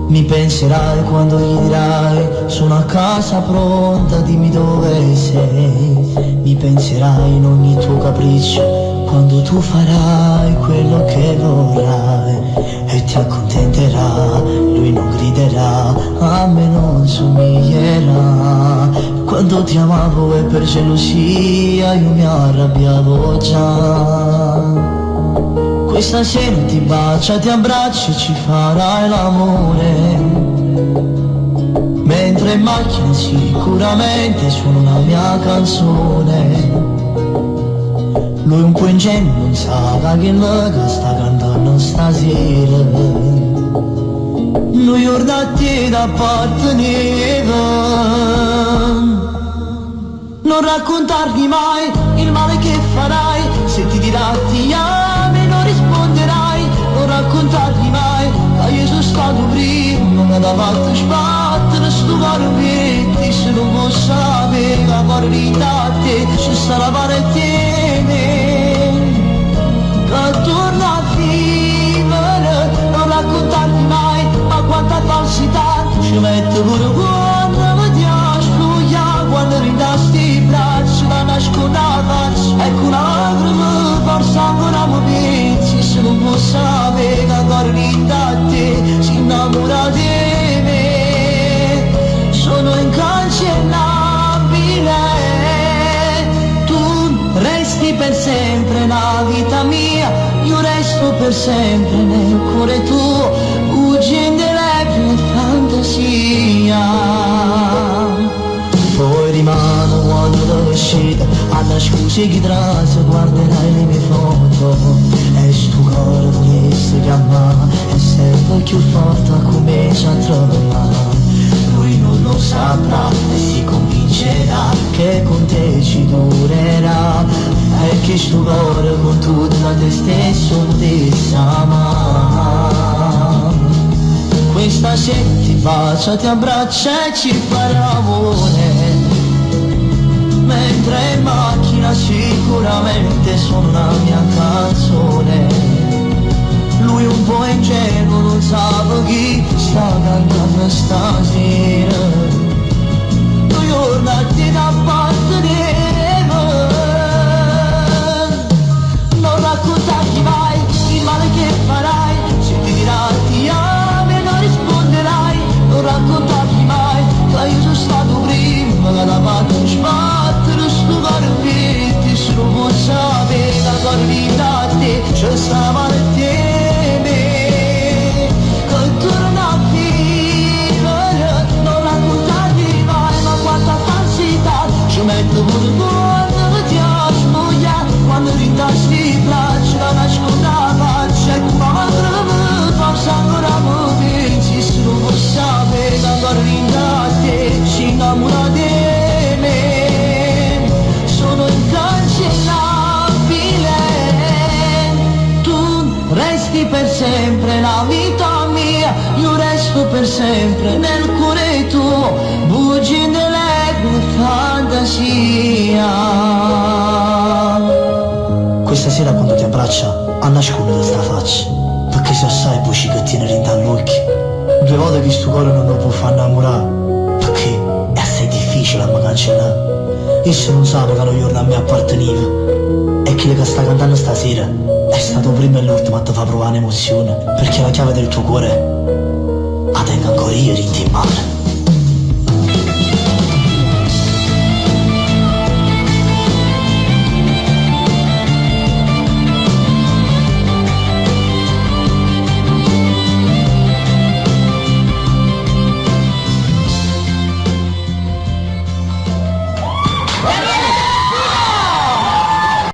Mi penserai quando gli dirai sono a casa pronta, dimmi dove sei. Mi penserai in ogni tuo capriccio quando tu farai quello che vorrai e ti accontenterà, lui non griderà, a me non somiglierà. Quando ti amavo e per gelosia io mi arrabbiavo già. Questa sera ti bacia, ti abbraccia e ci farai l'amore, mentre in macchina sicuramente suona la mia canzone. Lui un po' ingenuo non sa che la sta cantando stasera. Noi giornate da apparteneva. Non raccontargli mai il male che farai, se ti dirà ti ami non risponderai. Non raccontargli mai che io sono stato prima, non mi dava altro sbattere sto caro metti, se non vuoi sapere la verità te, ci sta la paretiene che torna a vivere. Non raccontargli mai ma quanta falsità ci mette pure quando mi ti asciuglia, quando ridasti i bracci la nascono la faccia, ecco una lacrima forse ancora mi pensi, se non può sapere che ancora da te si innamora di me. Sono incancellabile, tu resti per sempre nella vita mia, io resto per sempre nel cuore tuo, fuggi indelebile fantasia. Poi rimano quando l'uscita, alla scusa che trase guarderai le mie foto, e sto cuore volesse chiamare, e sempre più forte comincia a trovare. Lui non lo saprà e si convincerà che con te ci durerà, e che sto cuore con tutta te stesso potesse amare. Questa sera ti bacia, ti abbraccia e ci farà amore, mentre in macchina sicuramente suona la mia canzone. Lui un po' ingenuo non sa chi sta cantando stasera. Noi giornate da apparteneva. Non raccontargli mai il male che farai, se ti dirà ti ami non risponderai. Non raccontargli mai che io sono stato prima, che la faccio sbattere sto carpetti, se non vuoi sapere la verità a te, c'è sta malattia che torna a vivere. Non raccontargli mai ma quanta falsità ci metto pure quando ti asciuglia, quando ridasti i bracci la nascono la faccia, e come madre forse ancora mi pensi, se non vuoi sapere che ancora da te si innamora di me. Sono incancellabile, tu resti per sempre la vita mia, io resto per sempre nel cuore tuo, bugie indelebile fantasia. Questa sera quando ti abbraccia a nascondere sta faccia, perché se assai buci che tiene rinda all'occhio. Due volte che sto cuore non lo può far innamorare, perché è assai difficile a me cancellare. Esso non sa che lo giorno a me apparteneva, e chi che sta cantando stasera è stato prima e l'ultimo a te fa provare un'emozione, perché la chiave del tuo cuore la tengo ancora io in mano.